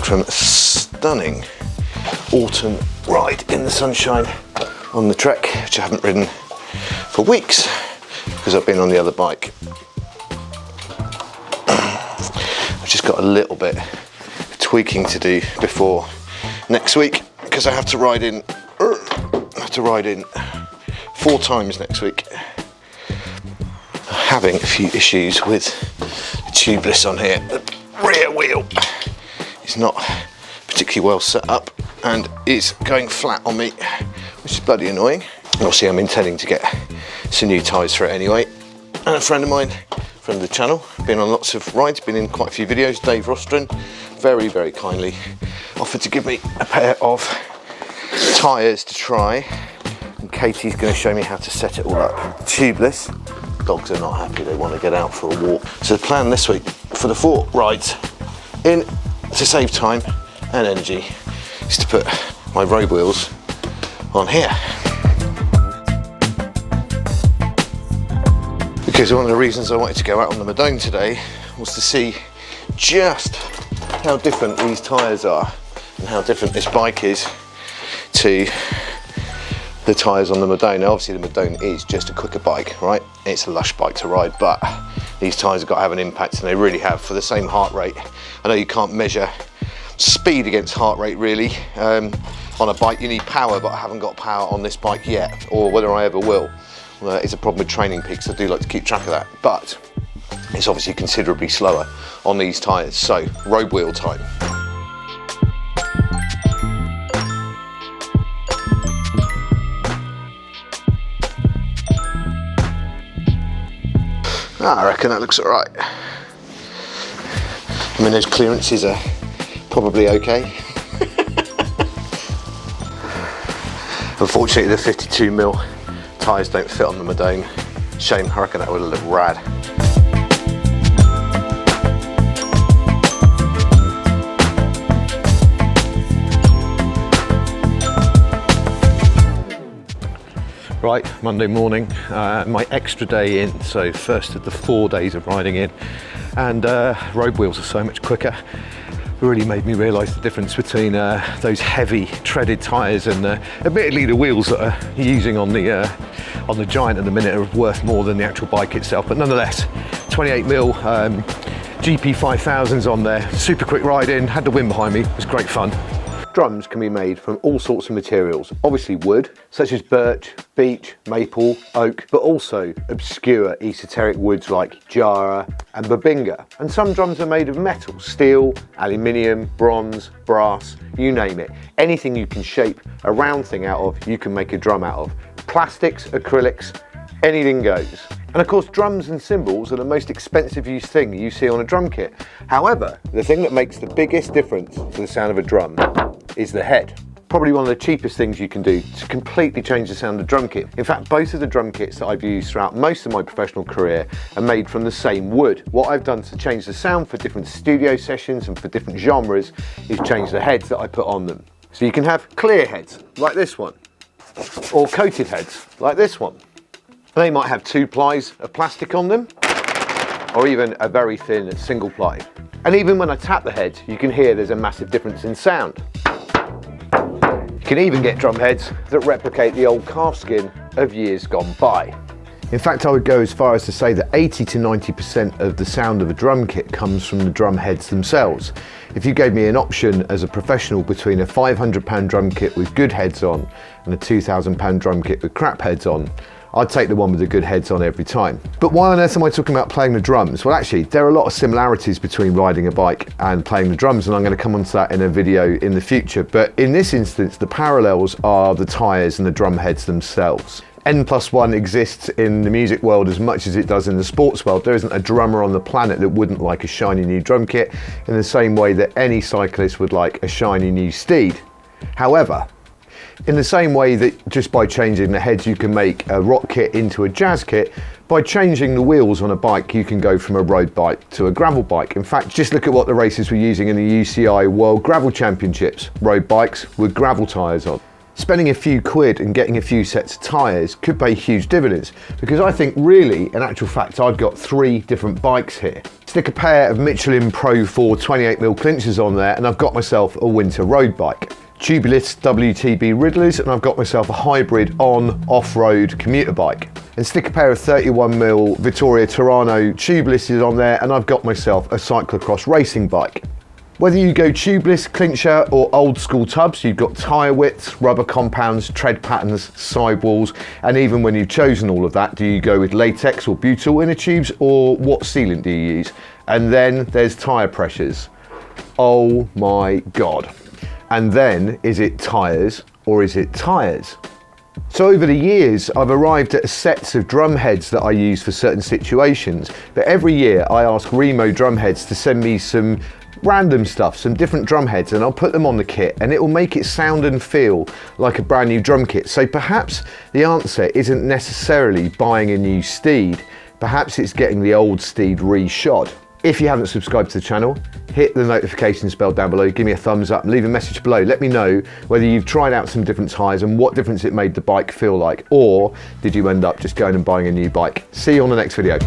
from a stunning autumn ride in the sunshine on the Trek, which I haven't ridden for weeks because I've been on the other bike. I've just got a little bit of tweaking to do before next week because I have to ride in 4 times next week. Having a few issues with the tubeless on here. The rear wheel is not particularly well set up and is going flat on me, which is bloody annoying. Obviously I'm intending to get some new tyres for it anyway. And a friend of mine, friend of the channel, been on lots of rides, been in quite a few videos, Dave Rostron, very, very kindly offered to give me a pair of tyres to try. And Katie's going to show me how to set it all up. Tubeless. Dogs are not happy, they want to get out for a walk. So the plan this week for the 4 rides in to save time and energy is to put my road wheels on here. Because one of the reasons I wanted to go out on the Madone today was to see just how different these tyres are and how different this bike is to the tyres on the Madone. Now obviously the Madone is just a quicker bike, right? It's a lush bike to ride, but these tyres have got to have an impact, and they really have for the same heart rate. I know you can't measure speed against heart rate really. On a bike you need power, but I haven't got power on this bike yet, or whether I ever will. It's a problem with Training Peaks, I do like to keep track of that, but it's obviously considerably slower on these tyres. So road wheel time. I reckon that looks alright. I mean, those clearances are probably okay. Unfortunately, the 52mm tyres don't fit on the Madone. Shame, I reckon that would have looked rad. Right, Monday morning, my extra day in, so first of the 4 days of riding in, and road wheels are so much quicker. It really made me realise the difference between those heavy treaded tyres and admittedly the wheels that are using on the Giant at the minute are worth more than the actual bike itself, but nonetheless, 28mm GP5000s on there, super quick ride in, had the wind behind me, it was great fun. Drums can be made from all sorts of materials, obviously wood, such as birch, beech, maple, oak, but also obscure esoteric woods like jara and babinga. And some drums are made of metal, steel, aluminium, bronze, brass, you name it. Anything you can shape a round thing out of, you can make a drum out of. Plastics, acrylics, anything goes. And of course, drums and cymbals are the most expensive used thing you see on a drum kit. However, the thing that makes the biggest difference to the sound of a drum is the head. Probably one of the cheapest things you can do to completely change the sound of the drum kit. In fact, both of the drum kits that I've used throughout most of my professional career are made from the same wood. What I've done to change the sound for different studio sessions and for different genres is change the heads that I put on them. So you can have clear heads, like this one, or coated heads, like this one. They might have 2 plies of plastic on them, or even a very thin single ply. And even when I tap the head, you can hear there's a massive difference in sound. You can even get drum heads that replicate the old calf skin of years gone by. In fact, I would go as far as to say that 80 to 90% of the sound of a drum kit comes from the drum heads themselves. If you gave me an option as a professional between a £500 drum kit with good heads on and a £2,000 drum kit with crap heads on, I'd take the one with the good heads on every time. But why on earth am I talking about playing the drums? Well, actually, there are a lot of similarities between riding a bike and playing the drums, and I'm going to come onto that in a video in the future. But in this instance, the parallels are the tyres and the drum heads themselves. N+1 exists in the music world as much as it does in the sports world. There isn't a drummer on the planet that wouldn't like a shiny new drum kit, in the same way that any cyclist would like a shiny new steed. However, in the same way that just by changing the heads you can make a rock kit into a jazz kit, by changing the wheels on a bike you can go from a road bike to a gravel bike. In fact, just look at what the racers were using in the UCI World Gravel Championships. Road bikes with gravel tyres on. Spending a few quid and getting a few sets of tyres could pay huge dividends, because I think really, in actual fact, I've got 3 different bikes here. Stick a pair of Michelin Pro 4 28mm clinchers on there and I've got myself a winter road bike. Tubeless WTB Riddlers and I've got myself a hybrid on-off-road commuter bike. And stick a pair of 31mm Vittoria Terrano tubelesses on there and I've got myself a cyclocross racing bike. Whether you go tubeless, clincher or old school tubs, you've got tyre widths, rubber compounds, tread patterns, sidewalls, and even when you've chosen all of that, do you go with latex or butyl inner tubes or what sealant do you use? And then there's tyre pressures. Oh my God. And then is it tyres or is it tyres? So over the years, I've arrived at sets of drum heads that I use for certain situations, but every year I ask Remo drum heads to send me some random stuff, some different drum heads, and I'll put them on the kit and it will make it sound and feel like a brand new drum kit. So perhaps the answer isn't necessarily buying a new Steed, perhaps it's getting the old Steed re-shod. If you haven't subscribed to the channel, hit the notification bell down below, give me a thumbs up, leave a message below. Let me know whether you've tried out some different tyres and what difference it made the bike feel like, or did you end up just going and buying a new bike? See you on the next video.